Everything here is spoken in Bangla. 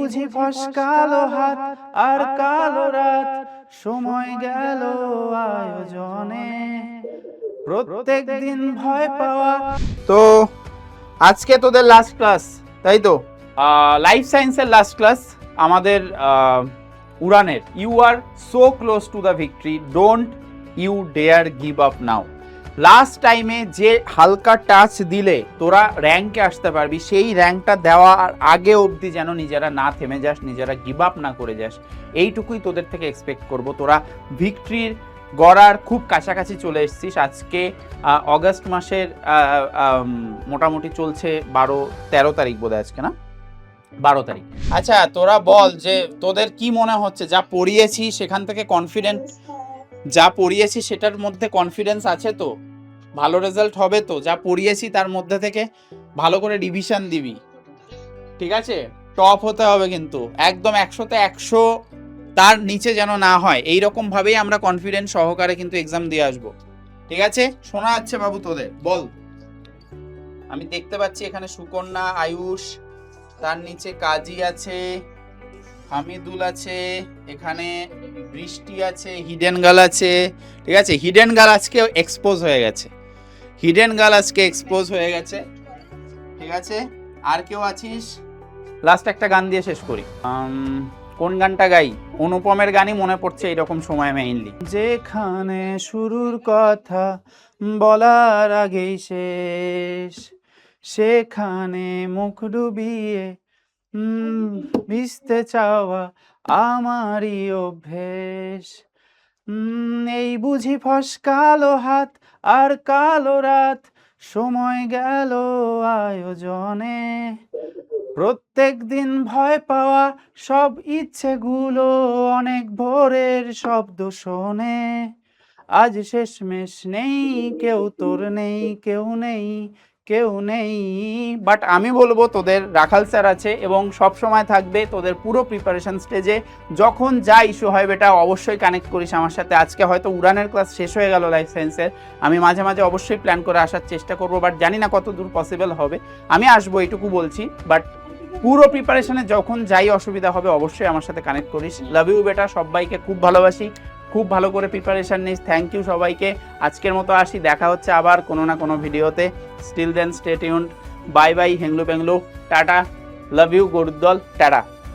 বুঝি ফসকালো হাত আর কালো রাত, সময় গেল আয়োজনে, প্রত্যেক দিন ভয় পাওয়া। তো আজকে তোদের লাস্ট ক্লাস, তাই তো? লাইফ সায়েন্সের লাস্ট ক্লাস আমাদের উড়ানের। You are so close to the victory, don't you dare give up now. Last টাইমে যে হালকা টাচ দিলে তোরা র্যাঙ্কে আসতে পারবি, সেই র্যাঙ্কটা দেওয়ার আগে অবধি যেন নিজেরা না থেমে যাস, নিজেরা গিভ আপ না করে যাস, এইটুকুই তোদের থেকে এক্সপেক্ট করব। তোরা ভিক্টরির গড়ার খুব কাছাকাছি চলে এসেছিস। আজকে অগস্ট মাসের মোটামুটি চলছে 12-13 তারিখ বোধ হয় আজকে, না 12 তারিখ। আচ্ছা তোরা বল যে তোদের কি মনে হচ্ছে, যা পড়িয়েছি সেখান থেকে কনফিডেন্ট, যা পড়িয়েছি সেটার মধ্যে কনফিডেন্স আছে তো? ভালো রেজাল্ট হবে তো? যা পড়িয়েছি তার মধ্যে থেকে ভালো করে রিভিশন দিবি, ঠিক আছে? টপ হতে হবে কিন্তু, একদম 100-তে 100 তার নিচে যেন না হয়, এইরকম ভাবেই আমরা কনফিডেন্স সহকারে কিন্তু এক্সাম দিয়ে আসবো, ঠিক আছে? শোনা যাচ্ছে বাবু তোদের? বল। আমি দেখতে পাচ্ছি এখানে সুকন্যা, আয়ুষ, তার নিচে কাজী আছে, হামিদুল আছে, এখানে বৃষ্টি আছে, হিডেন গার্ল আছে, ঠিক আছে? হিডেন গার্ল আজকে এক্সপোজ হয়ে গেছে, হিডেন গার্ল আজকে এক্সপোজ হয়ে গেছে, ঠিক আছে? আর কেউ আছিস? লাস্ট একটা গান দিয়ে শেষ করি। কোন গানটা গাই? অনুপমের গানই মনে পড়ছে এইরকম সময় মেইনলি। যেখানে শুরুর কথা বলার আগেই শেষ, সেখানে মুখ ডুবিয়ে ভিজতে চাওয়া আমারই অভ্যেস। এই বুঝি ফসকালো হাত আর কালো রাত, সময় গেল আয়োজনে, প্রত্যেক দিন ভয় পাওয়া সব ইচ্ছেগুলো অনেক ভোরের শব্দ শোনে। আজ শেষমেশ নেই কেউ, তোর নেই কেউ, নেই কেউ নেই। বাট আমি বলবো তোদের রাখাল স্যার আছে এবং সব সময় থাকবে তোদের পুরো প্রিপারেশন স্টেজে। যখন যা ইস্যু হয় বেটা অবশ্যই কানেক্ট করিস আমার সাথে। আজকে হয়তো উড়ানের ক্লাস শেষ হয়ে গেল লাইফ সায়েন্সের, আমি মাঝে মাঝে অবশ্যই প্ল্যান করে আসার চেষ্টা করবো, বাট জানি না কত দূর পসিবল হবে। আমি আসবো এইটুকু বলছি, বাট পুরো প্রিপারেশনে যখন যাই অসুবিধা হবে অবশ্যই আমার সাথে কানেক্ট করিস। লাভ ইউ বেটা, সবাইকে খুব ভালোবাসি, খুব ভালো করে প্রিপারেশন নিস। থ্যাংক ইউ সবাইকে, আজকের মতো আসি, দেখা হচ্ছে আবার কোনো না কোনো ভিডিওতে। Still then stay tuned, bye bye, হেংলু বেংলু, টাটা, লাভ ইউ, গরুদ্দল, টাটা।